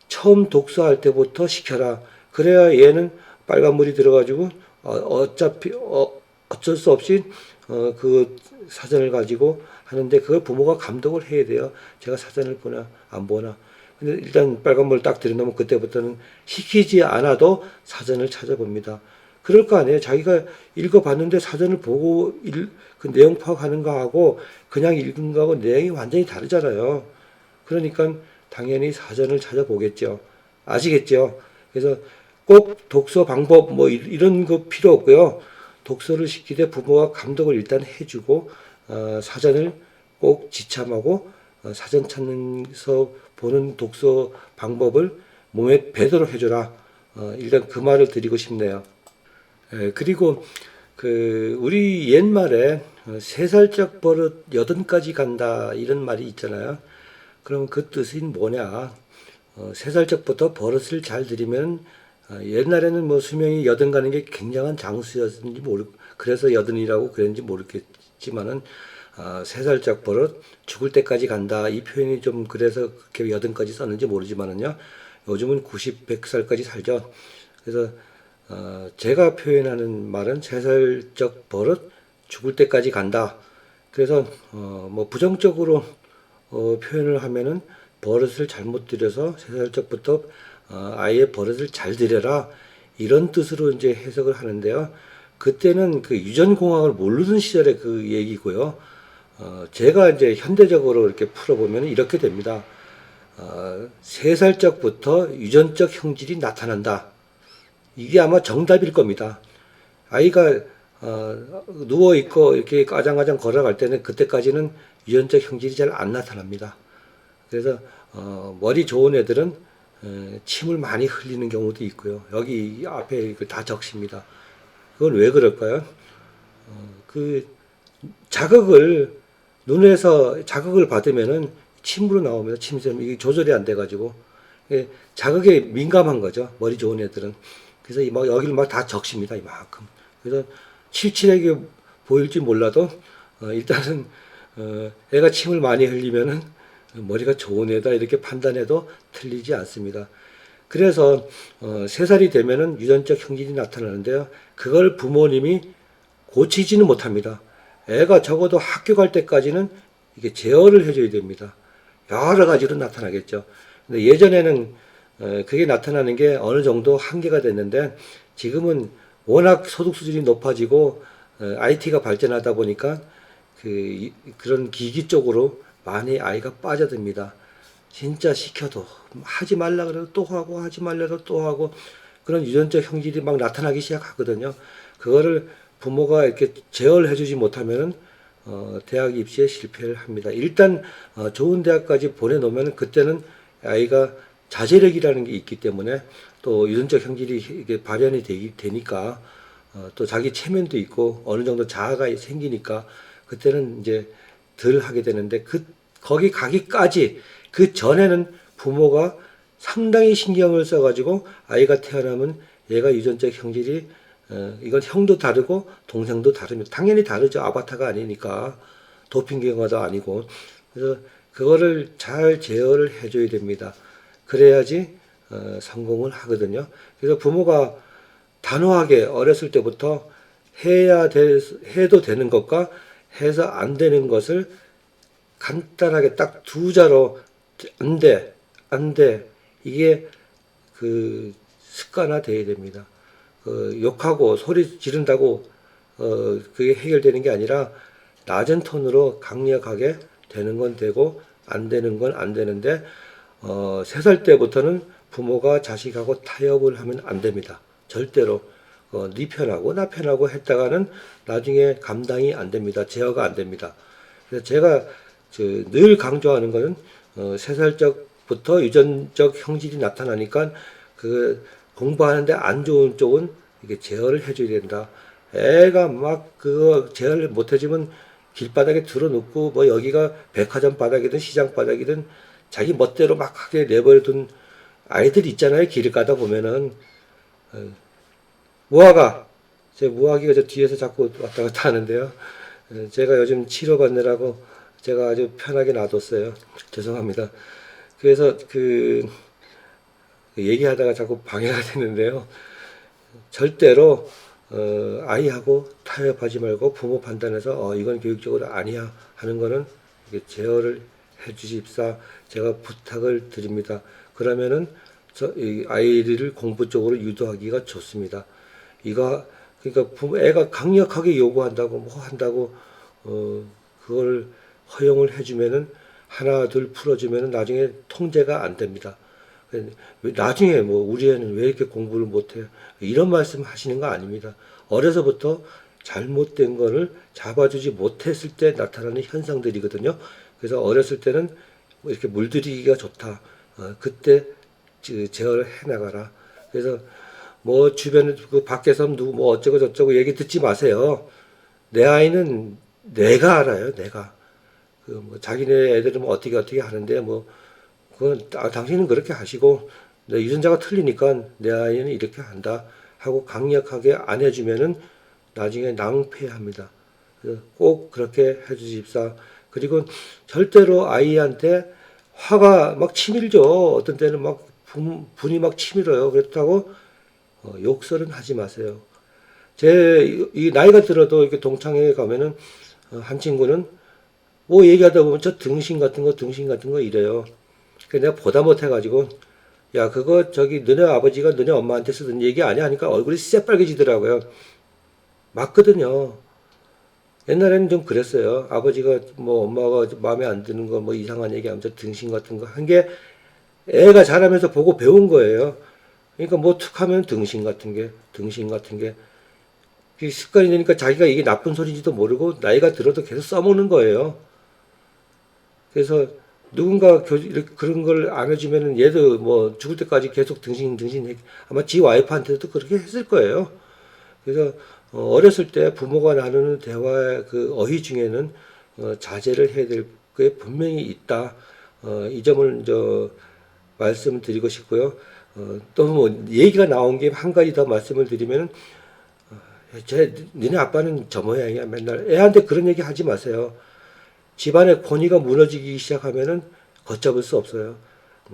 처음 독서할 때부터 시켜라. 그래야 얘는 빨간물이 들어가지고 어차피 어쩔 수 없이 그 사전을 가지고 하는데 그걸 부모가 감독을 해야 돼요. 제가 사전을 보나 안 보나. 근데 일단 빨간물 딱 들여놓으면 그때부터는 시키지 않아도 사전을 찾아봅니다. 그럴 거 아니에요. 자기가 읽어봤는데 사전을 보고 그 내용 파악하는 거하고 그냥 읽은 거하고 내용이 완전히 다르잖아요. 그러니까 당연히 사전을 찾아보겠죠. 아시겠죠? 그래서 꼭 독서 방법 뭐 이런 거 필요 없고요. 독서를 시키되 부모가 감독을 일단 해주고 사전을 꼭 지참하고 사전 찾는서 보는 독서 방법을 몸에 배도록 해줘라. 일단 그 말을 드리고 싶네요. 그리고 우리 옛말에 3살짝 버릇 80까지 간다 이런 말이 있잖아요. 그럼 그 뜻은 뭐냐? 3살적부터 버릇을 잘 들이면 옛날에는 뭐 수명이 80 가는 게 굉장한 장수였는지 그래서 80이라고 그랬는지 모르겠지만은 3살짝 버릇 죽을 때까지 간다 이 표현이 좀 그래서 그렇게 80까지 썼는지 모르지만은요. 요즘은 90, 100살까지 살죠. 그래서 제가 표현하는 말은 3살적 버릇 죽을 때까지 간다. 그래서 뭐 부정적으로 표현을 하면은 버릇을 잘못 들여서 3살적부터 아이의 버릇을 잘 들여라 이런 뜻으로 이제 해석을 하는데요. 그때는 그 유전공학을 모르는 시절의 그 얘기고요. 제가 이제 현대적으로 이렇게 풀어보면 이렇게 됩니다. 3살적부터 유전적 형질이 나타난다. 이게 아마 정답일 겁니다. 아이가 누워 있고 이렇게 까장까장 걸어갈 때는 그때까지는 유전적 형질이 잘 안 나타납니다. 그래서 머리 좋은 애들은 침을 많이 흘리는 경우도 있고요. 여기 앞에 다 적십니다. 그건 왜 그럴까요? 그 자극을 눈에서 자극을 받으면은 침으로 나오면 침샘 이게 조절이 안 돼가지고 자극에 민감한 거죠. 머리 좋은 애들은. 그래서 막 여기를 막 다 적십니다. 이만큼. 그래서 칠칠하게 보일지 몰라도 일단은 애가 침을 많이 흘리면은 머리가 좋은 애다 이렇게 판단해도 틀리지 않습니다. 그래서 3살이 되면은 유전적 형질이 나타나는데요. 그걸 부모님이 고치지는 못합니다. 애가 적어도 학교 갈 때까지는 이게 제어를 해줘야 됩니다. 여러 가지로 나타나겠죠. 근데 예전에는 그게 나타나는 게 어느 정도 한계가 됐는데 지금은 워낙 소득 수준이 높아지고 IT가 발전하다 보니까 그런 기기 쪽으로 많이 아이가 빠져듭니다. 진짜 시켜도 하지 말라 그래도 또 하고 하지 말라도 또 하고 그런 유전적 형질이 막 나타나기 시작하거든요. 그거를 부모가 이렇게 제어를 해주지 못하면은 대학 입시에 실패를 합니다. 일단 좋은 대학까지 보내놓으면 그때는 아이가 자제력이라는 게 있기 때문에 또 유전적 형질이 이게 발현이 되니까 또 자기 체면도 있고 어느 정도 자아가 생기니까 그때는 이제 덜 하게 되는데 거기 가기까지 그 전에는 부모가 상당히 신경을 써가지고 아이가 태어나면 얘가 유전적 형질이 이건 형도 다르고 동생도 다릅니다. 당연히 다르죠. 아바타가 아니니까 도핑 경화도 아니고 그래서 그거를 잘 제어를 해줘야 됩니다. 그래야지 성공을 하거든요. 그래서 부모가 단호하게 어렸을 때부터 해도 되는 것과 해서 안 되는 것을 간단하게 딱 2자로 안 돼, 안 돼, 이게 그 습관화돼야 됩니다. 욕하고 소리 지른다고 그게 해결되는 게 아니라 낮은 톤으로 강력하게 되는 건 되고 안 되는 건 안 되는데 3살 때부터는 부모가 자식하고 타협을 하면 안 됩니다. 절대로 네 편하고 나 편하고 했다가는 나중에 감당이 안 됩니다. 제어가 안 됩니다. 그래서 제가 늘 강조하는 것은 3살 적부터 유전적 형질이 나타나니까 그 공부하는데 안 좋은 쪽은 이게 제어를 해줘야 된다. 애가 막 그거 제어를 못 해주면 길바닥에 들어놓고 뭐 여기가 백화점 바닥이든 시장 바닥이든 자기 멋대로 막 하게 내버려둔 아이들 있잖아요. 길을 가다 보면은 무화과 제 무화기가 저 뒤에서 자꾸 왔다 갔다 하는데요. 제가 요즘 치료받느라고 제가 아주 편하게 놔뒀어요. 죄송합니다. 그래서 얘기하다가 자꾸 방해가 되는데요. 절대로 아이하고 타협하지 말고 부모 판단해서 이건 교육적으로 아니야 하는 거는 제어를 해주십사 제가 부탁을 드립니다. 그러면은 이 아이를 공부 쪽으로 유도하기가 좋습니다. 그러니까 애가 강력하게 요구한다고 뭐 한다고 그걸 허용을 해주면은 하나 둘 풀어주면은 나중에 통제가 안 됩니다. 나중에 뭐 우리 애는 왜 이렇게 공부를 못해 이런 말씀 하시는 거 아닙니다. 어려서부터 잘못된 거를 잡아주지 못했을 때 나타나는 현상들이거든요. 그래서 어렸을 때는 뭐 이렇게 물들이기가 좋다. 그때 제어를 해나가라. 그래서 뭐 주변에 그 밖에서 누구 뭐 어쩌고 저쩌고 얘기 듣지 마세요. 내 아이는 내가 알아요. 내가 뭐 자기네 애들은 뭐 어떻게 하는데 뭐 그건 당신은 그렇게 하시고 내 유전자가 틀리니까 내 아이는 이렇게 한다 하고 강력하게 안 해주면은 나중에 낭패합니다. 꼭 그렇게 해주십사. 그리고 절대로 아이한테 화가 막 치밀죠. 어떤 때는 막 분이 막 치밀어요. 그렇다고 욕설은 하지 마세요. 이 나이가 들어도 이렇게 동창회에 가면은 한 친구는 뭐 얘기하다 보면 저 등신 같은 거 이래요. 내가 보다 못해가지고 야 그거 저기 너네 아버지가 너네 엄마한테 쓰던 얘기 아니야 하니까 얼굴이 새빨개지더라고요. 맞거든요. 옛날에는 좀 그랬어요. 아버지가 뭐 엄마가 마음에 안 드는 거 뭐 이상한 얘기하면서 등신 같은 거 한 게 애가 자라면서 보고 배운 거예요. 그러니까 뭐 툭하면 등신 같은 게 습관이 되니까 자기가 이게 나쁜 소리인지도 모르고 나이가 들어도 계속 써먹는 거예요. 그래서 누군가 그런 걸 안 해주면은 얘도 뭐 죽을 때까지 계속 등신 아마 지 와이프한테도 그렇게 했을 거예요. 그래서 어렸을 때 부모가 나누는 대화의 그 어휘 중에는 자제를 해야 될 게 분명히 있다. 이 점을 말씀드리고 싶고요. 또 뭐 얘기가 나온 게 한 가지 더 말씀을 드리면은 니네 아빠는 저 모양이야 맨날 애한테 그런 얘기 하지 마세요. 집안의 권위가 무너지기 시작하면은 걷잡을 수 없어요.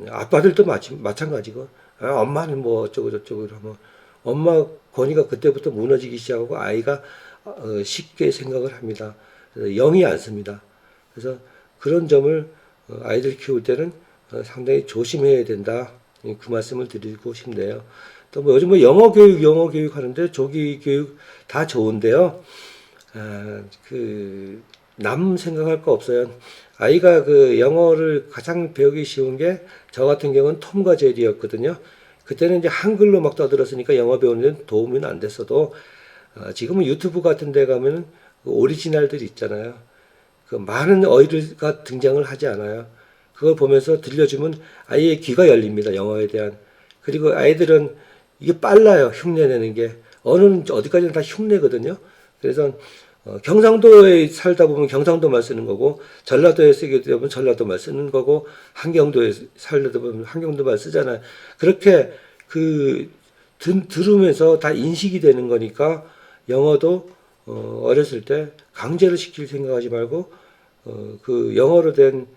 아빠들도 마찬가지고 엄마는 뭐 어쩌고 저쩌고 이러면 엄마 권위가 그때부터 무너지기 시작하고 아이가 쉽게 생각을 합니다. 영이 안 씁니다. 그래서 그런 점을 아이들 키울 때는 상당히 조심해야 된다. 그 말씀을 드리고 싶네요. 또 뭐 요즘 뭐 영어 교육 하는데 조기 교육 다 좋은데요. 남 생각할 거 없어요. 아이가 그 영어를 가장 배우기 쉬운 게 저 같은 경우는 톰과 제리였거든요. 그때는 이제 한글로 막 떠들었으니까 영어 배우는 데는 도움은 안 됐어도 지금은 유튜브 같은 데 가면 그 오리지널들이 있잖아요. 그 많은 어휘가 등장을 하지 않아요. 그걸 보면서 들려주면 아이의 귀가 열립니다. 영어에 대한. 그리고 아이들은 이게 빨라요. 흉내내는 게. 언어는 어디까지나 다 흉내거든요. 그래서 경상도에 살다 보면 경상도말 쓰는 거고 전라도에 쓰게 되면 전라도말 쓰는 거고 한경도에 살다 보면 한경도말 쓰잖아요. 그렇게 들으면서 다 인식이 되는 거니까 영어도 어렸을 때 강제로 시킬 생각하지 말고 그 영어로 된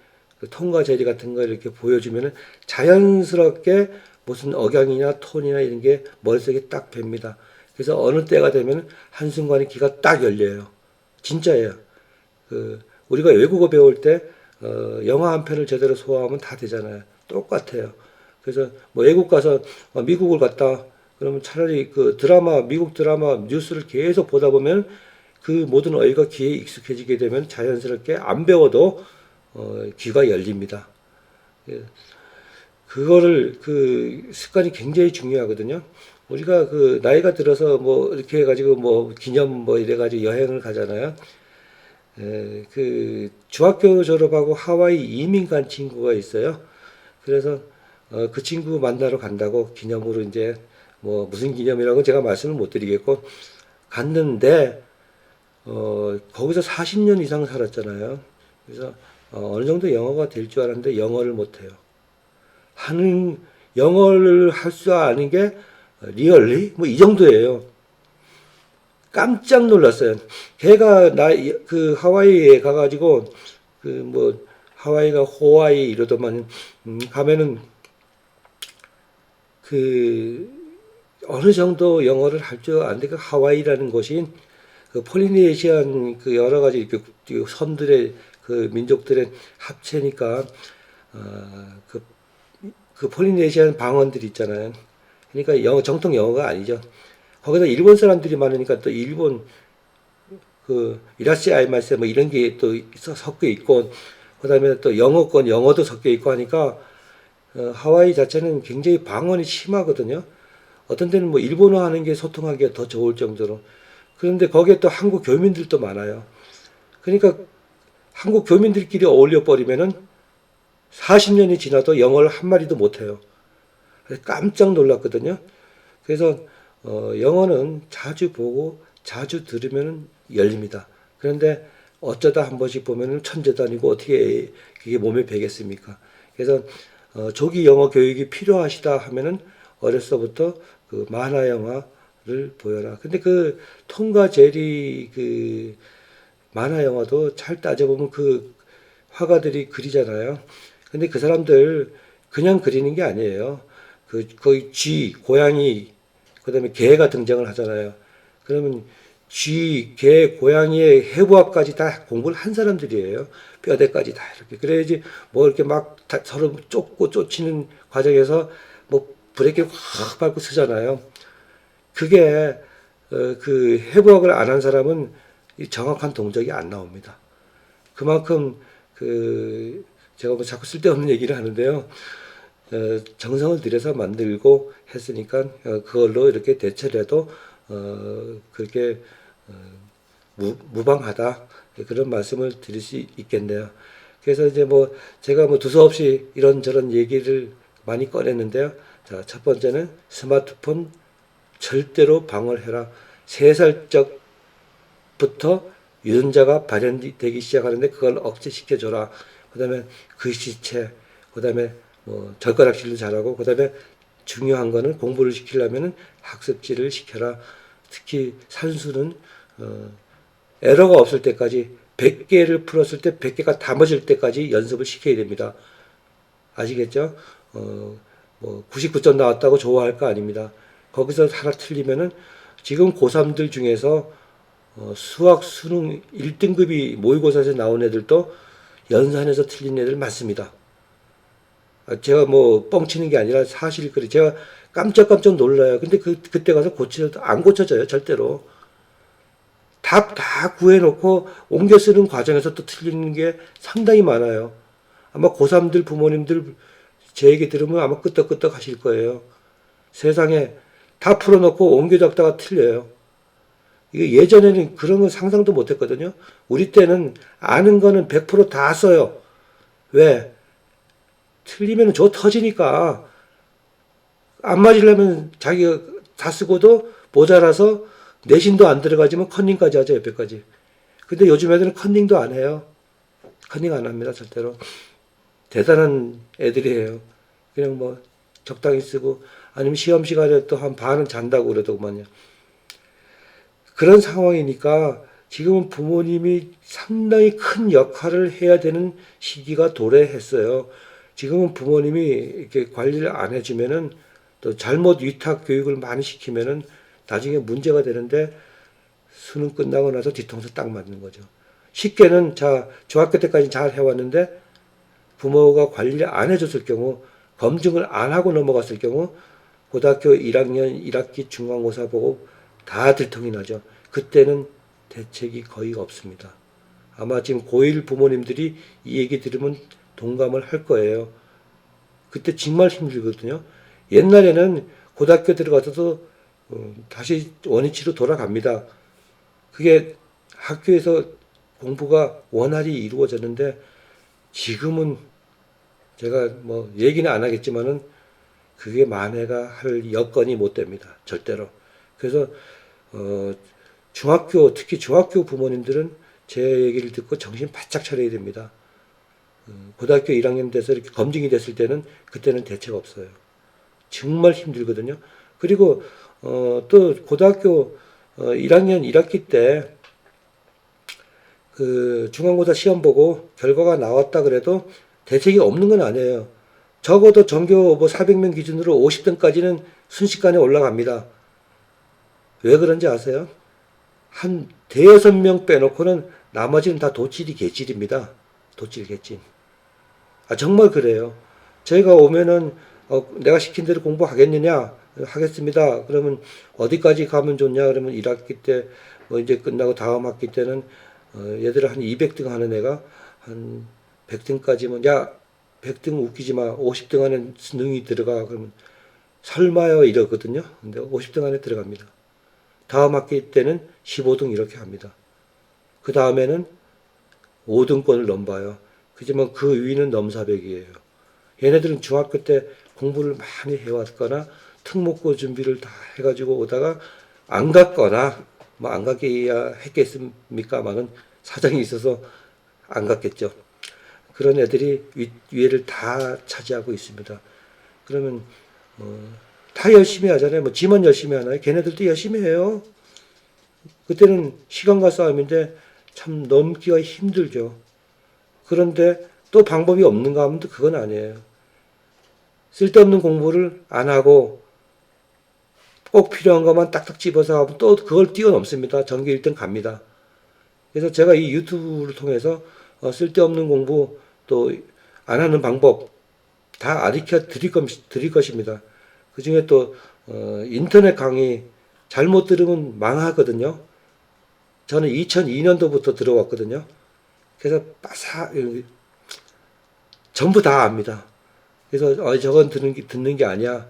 그 톤과 제리 같은 거 이렇게 보여주면은 자연스럽게 무슨 억양이나 톤이나 이런 게 머릿속에 딱 뱄니다. 그래서 어느 때가 되면 한순간에 귀가 딱 열려요. 진짜예요. 우리가 외국어 배울 때 영어 한 편을 제대로 소화하면 다 되잖아요. 똑같아요. 그래서 뭐 외국 가서 미국을 갔다 그러면 차라리 그 드라마 미국 드라마 뉴스를 계속 보다 보면 그 모든 어휘가 귀에 익숙해지게 되면 자연스럽게 안 배워도 귀가 열립니다. 예, 그거를 그 습관이 굉장히 중요하거든요. 우리가 그 나이가 들어서 뭐 이렇게 해가지고 뭐 기념 뭐 이래가지고 여행을 가잖아요. 그 중학교 졸업하고 하와이 이민 간 친구가 있어요. 그래서 그 친구 만나러 간다고 기념으로 이제 뭐 무슨 기념이라고 제가 말씀을 못 드리겠고 갔는데 거기서 40년 이상 살았잖아요. 그래서 어느 정도 영어가 될 줄 알았는데 영어를 못해요. 하는 영어를 할 줄 아는 게 리얼리 뭐 이 정도예요. 깜짝 놀랐어요. 걔가 나 그 하와이에 가가지고 그 뭐 하와이가 호와이 이러더만 가면은 그 어느 정도 영어를 할 줄 아는데 그 하와이라는 곳이 그 폴리네시안 그 여러 가지 그 섬들의 그 민족들의 합체니까 그, 그 폴리네시안 방언들 있잖아요. 그러니까 영어 정통 영어가 아니죠. 거기다 일본 사람들이 많으니까 또 일본 그 이라시 아이마세 뭐 이런 게 또 섞여 있고 그다음에 또 영어권 영어도 섞여 있고 하니까 하와이 자체는 굉장히 방언이 심하거든요. 어떤 때는 뭐 일본어 하는 게 소통하기가 더 좋을 정도로. 그런데 거기에 또 한국 교민들도 많아요. 그러니까 한국 교민들끼리 어울려 버리면은 40년이 지나도 영어를 한 마디도 못해요. 깜짝 놀랐거든요. 그래서 영어는 자주 보고 자주 들으면 열립니다. 그런데 어쩌다 한 번씩 보면 천재도 아니고 어떻게 그게 몸에 배겠습니까? 그래서 조기 영어 교육이 필요하시다 하면은 어려서부터 그 만화 영화를 보여라. 근데 그 톰과 제리 그 만화 영화도 잘 따져보면 그 화가들이 그리잖아요. 근데 그 사람들 그냥 그리는 게 아니에요. 그 거의 쥐, 고양이, 그다음에 개가 등장을 하잖아요. 그러면 쥐, 개, 고양이의 해부학까지 다 공부를 한 사람들이에요. 뼈대까지 다 이렇게. 그래야지 뭐 이렇게 막 서로 쫓고 쫓치는 과정에서 뭐 브레이크 확 밟고 쓰잖아요. 그게 그 해부학을 안 한 사람은 정확한 동작이 안 나옵니다. 그만큼 그 제가 뭐 자꾸 쓸데없는 얘기를 하는데요. 정성을 들여서 만들고 했으니까 그걸로 이렇게 대처를 해도 그렇게 무방하다 그런 말씀을 드릴 수 있겠네요. 그래서 이제 뭐 제가 뭐 두서없이 이런저런 얘기를 많이 꺼냈는데요. 자, 첫 번째는 스마트폰 절대로 방어해라. 3살적부터 유전자가 발현되기 시작하는데 그걸 억제시켜줘라. 그 다음에 글씨체, 그 다음에 뭐 젓가락질도 잘하고, 그 다음에 중요한 거는 공부를 시키려면 학습지를 시켜라. 특히 산수는 에러가 없을 때까지 100개를 풀었을 때 100개가 다 맞을 때까지 연습을 시켜야 됩니다. 아시겠죠? 뭐 99점 나왔다고 좋아할 거 아닙니다. 거기서 하나 틀리면은 지금 고3들 중에서 수학, 수능 1등급이 모의고사에서 나온 애들도 연산에서 틀린 애들 많습니다. 제가 뭐 뻥치는 게 아니라 사실 그래. 제가 깜짝깜짝 놀라요. 근데 그때 가서 고쳐도 안 고쳐져요. 절대로. 답 다 구해놓고 옮겨 쓰는 과정에서 또 틀리는 게 상당히 많아요. 아마 고3들 부모님들 제 얘기 들으면 아마 끄떡끄떡 하실 거예요. 세상에 다 풀어놓고 옮겨 적다가 틀려요. 이게 예전에는 그런 건 상상도 못 했거든요. 우리 때는 아는 거는 100%다 써요. 왜? 틀리면 저 터지니까. 안 맞으려면 자기가 다 쓰고도 모자라서 내신도 안 들어가지만 컨닝까지 하죠, 옆에까지. 근데 요즘 애들은 컨닝도 안 해요. 컨닝 안 합니다, 절대로. 대단한 애들이에요. 그냥 뭐 적당히 쓰고 아니면 시험 시간에 또 한 반은 잔다고 그러더구만요. 그런 상황이니까 지금은 부모님이 상당히 큰 역할을 해야 되는 시기가 도래했어요. 지금은 부모님이 이렇게 관리를 안 해주면은 또 잘못 위탁 교육을 많이 시키면은 나중에 문제가 되는데 수능 끝나고 나서 뒤통수 딱 맞는 거죠. 쉽게는 자 중학교 때까지 잘 해왔는데 부모가 관리를 안 해줬을 경우 검증을 안 하고 넘어갔을 경우 고등학교 1학년 1학기 중간고사 보고 다 들통이 나죠. 그때는 대책이 거의 없습니다. 아마 지금 고1 부모님들이 이 얘기 들으면 동감을 할 거예요. 그때 정말 힘들거든요. 옛날에는 고등학교 들어가서도 다시 원위치로 돌아갑니다. 그게 학교에서 공부가 원활히 이루어졌는데 지금은 제가 뭐 얘기는 안 하겠지만은 그게 만회가 할 여건이 못 됩니다. 절대로. 그래서 중학교 특히 중학교 부모님들은 제 얘기를 듣고 정신 바짝 차려야 됩니다. 고등학교 1학년 돼서 이렇게 검증이 됐을 때는 그때는 대책 없어요. 정말 힘들거든요. 그리고 또 고등학교 1학년 1학기 때 그 중간고사 시험 보고 결과가 나왔다 그래도 대책이 없는 건 아니에요. 적어도 전교 뭐 400명 기준으로 50등까지는 순식간에 올라갑니다. 왜 그런지 아세요? 한 대여섯 명 빼놓고는 나머지는 다 도찔이 개찔입니다. 도찔 개찔. 아 정말 그래요. 저희가 오면은 내가 시킨 대로 공부하겠느냐? 하겠습니다. 그러면 어디까지 가면 좋냐? 그러면 1학기 때 뭐 이제 끝나고 다음 학기 때는 얘들아 한 200등 하는 애가 한 100등까지면 야 100등 웃기지 마. 50등 안에 능이 들어가. 그러면 설마요 이러거든요. 근데 50등 안에 들어갑니다. 다음 학기 때는 15등 이렇게 합니다. 그 다음에는 5등권을 넘봐요. 그지만 그 위는 넘사벽이에요. 얘네들은 중학교 때 공부를 많이 해왔거나 특목고 준비를 다 해가지고 오다가 안 갔거나 뭐 안 가게야 했겠습니까만은 사정이 있어서 안 갔겠죠. 그런 애들이 위에를 다 차지하고 있습니다. 그러면 다 열심히 하잖아요. 뭐 지만 열심히 하나요? 걔네들도 열심히 해요. 그때는 시간과 싸움인데 참 넘기가 힘들죠. 그런데 또 방법이 없는가 하면 또 그건 아니에요. 쓸데없는 공부를 안 하고 꼭 필요한 것만 딱딱 집어서 하면 또 그걸 뛰어넘습니다. 전교 1등 갑니다. 그래서 제가 이 유튜브를 통해서 쓸데없는 공부 또 안 하는 방법 다 가르쳐 드릴 것입니다. 그 중에 또 인터넷 강의 잘못 들으면 망하거든요. 저는 2002년도부터 들어왔거든요. 그래서 전부 다 압니다. 그래서 저건 듣는 게 아니야.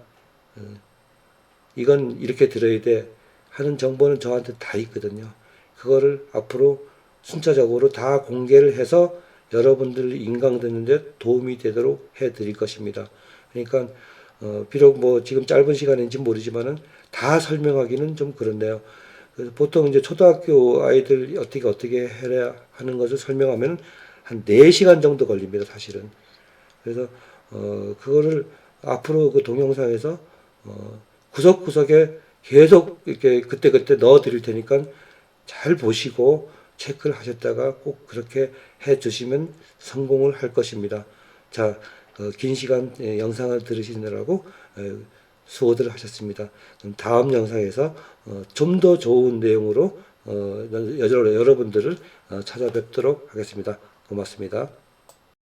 이건 이렇게 들어야 돼 하는 정보는 저한테 다 있거든요. 그거를 앞으로 순차적으로 다 공개를 해서 여러분들 인강 듣는데 도움이 되도록 해드릴 것입니다. 그러니까 비록 뭐 지금 짧은 시간인지 모르지만은 다 설명하기는 좀 그렇네요. 그래서 보통 이제 초등학교 아이들 어떻게 해야 하는 것을 설명하면 한 4시간 정도 걸립니다, 사실은. 그래서 그거를 앞으로 그 동영상에서 구석구석에 계속 이렇게 그때그때 넣어 드릴 테니까 잘 보시고 체크를 하셨다가 꼭 그렇게 해 주시면 성공을 할 것입니다. 자, 긴 시간 영상을 들으시느라고 수고들 하셨습니다. 그럼 다음 영상에서 좀 더 좋은 내용으로 여러분들을 찾아뵙도록 하겠습니다. 고맙습니다.